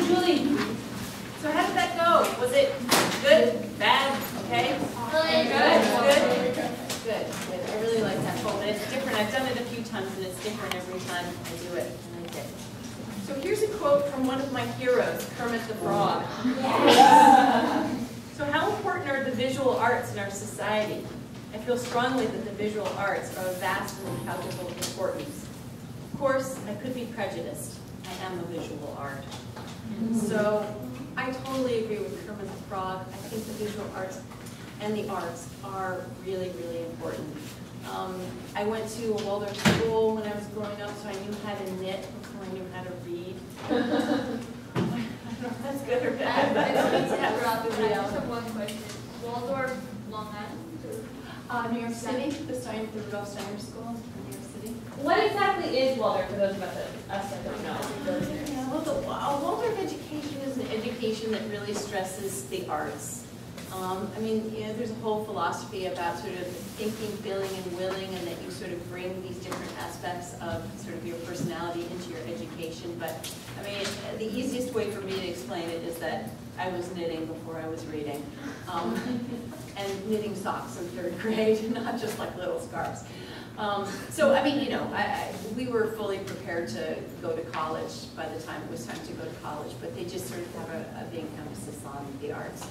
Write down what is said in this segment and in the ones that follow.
Julie. So how did that go? Was it good? Bad? Okay? Good? Good. I really like that quote. And it's different. I've done it a few times and it's different every time I do it. And I did. So here's a quote from one of my heroes, Kermit the Frog. So how important are the visual arts in our society? I feel strongly that the visual arts are of vast and incalculable importance. Of course, I could be prejudiced. I am a visual art. So I totally agree with Kermit the Frog. I think the visual arts and the arts are really, really important. I went to a Waldorf school when I was growing up, so I knew how to knit before I knew how to read. I don't know if that's good or bad. I just have one question. Waldorf, Long Island? New York City, the Rudolph Steiner School in New York City. What exactly is Waldorf for those of us that don't know? Yeah, well, the Waldorf education is an education that really stresses the arts. I mean, you know, there's a whole philosophy about sort of thinking, feeling, and willing, and that you sort of bring these different aspects of sort of your personality into your education. But, I mean, the easiest way for me to explain it is that I was knitting before I was reading. And knitting socks in 3rd grade, not just like little scarves. So, I mean, you know, we were fully prepared to go to college by the time it was time to go to college, but they just sort of have a big emphasis on the arts.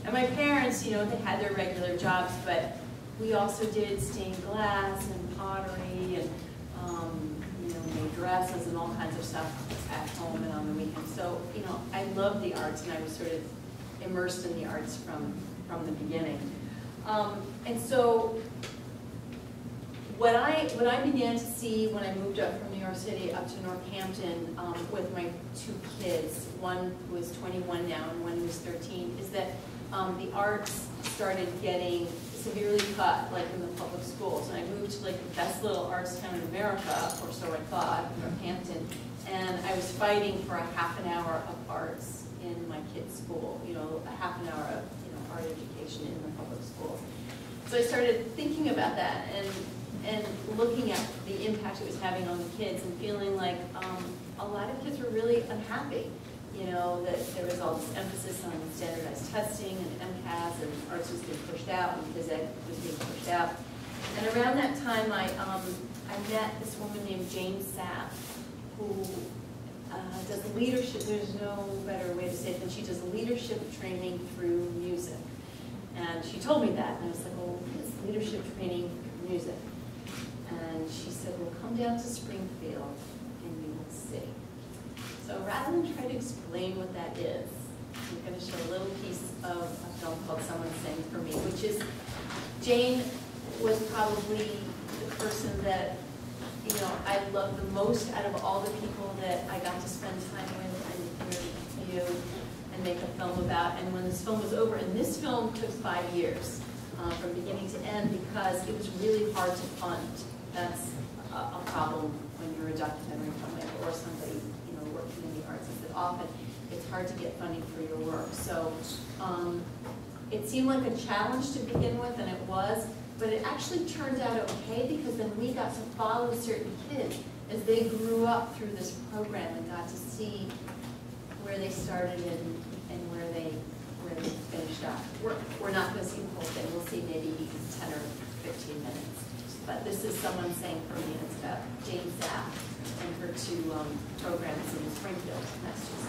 And my parents, you know, they had their regular jobs, but we also did stained glass and pottery and, you know, made dresses and all kinds of stuff at home and on the weekends. So, you know, I loved the arts and I was sort of immersed in the arts from the beginning. And so what I began to see when I moved up from New York City up to Northampton with my 2 kids, one who is 21 now and one who is 13, is that the arts started getting severely cut, like in the public schools. And I moved to like the best little arts town in America, or so I thought, Northampton, and I was fighting for a half an hour of arts in my kids' school, you know, a half an hour of art education in the public school. So I started thinking about that and looking at the impact it was having on the kids and feeling like a lot of kids were really unhappy. You know, that there was all this emphasis on standardized testing and MCAS, and arts was being pushed out and phys ed was being pushed out. And around that time, I met this woman named Jane Sapp, who does leadership. There's no better way to say it than she does leadership training through music. And she told me that, and I was like, well, it's leadership training through music. And she said, well, come down to Springfield and you will see. So rather than try to explain what that is, I'm going to show a little piece of a film called Someone Sang For Me, which is, Jane was probably the person that, you know, I love the most out of all the people that I got to spend time with and interview and make a film about. And when this film was over, and this film took 5 years from beginning to end because it was really hard to fund. That's a problem when you're a documentary filmmaker or somebody, you know, working in the arts, is that often it's hard to get funding for your work. So it seemed like a challenge to begin with, and it was, but it actually turned out okay because then we got to follow certain kids as they grew up through this program and got to see where they started and where they finished up. We're not going to see the whole thing. We'll see maybe 10 or 15 minutes. But this is Someone Sang For Me, and it's about Jane Sapp and her 2 programs in Springfield, Massachusetts.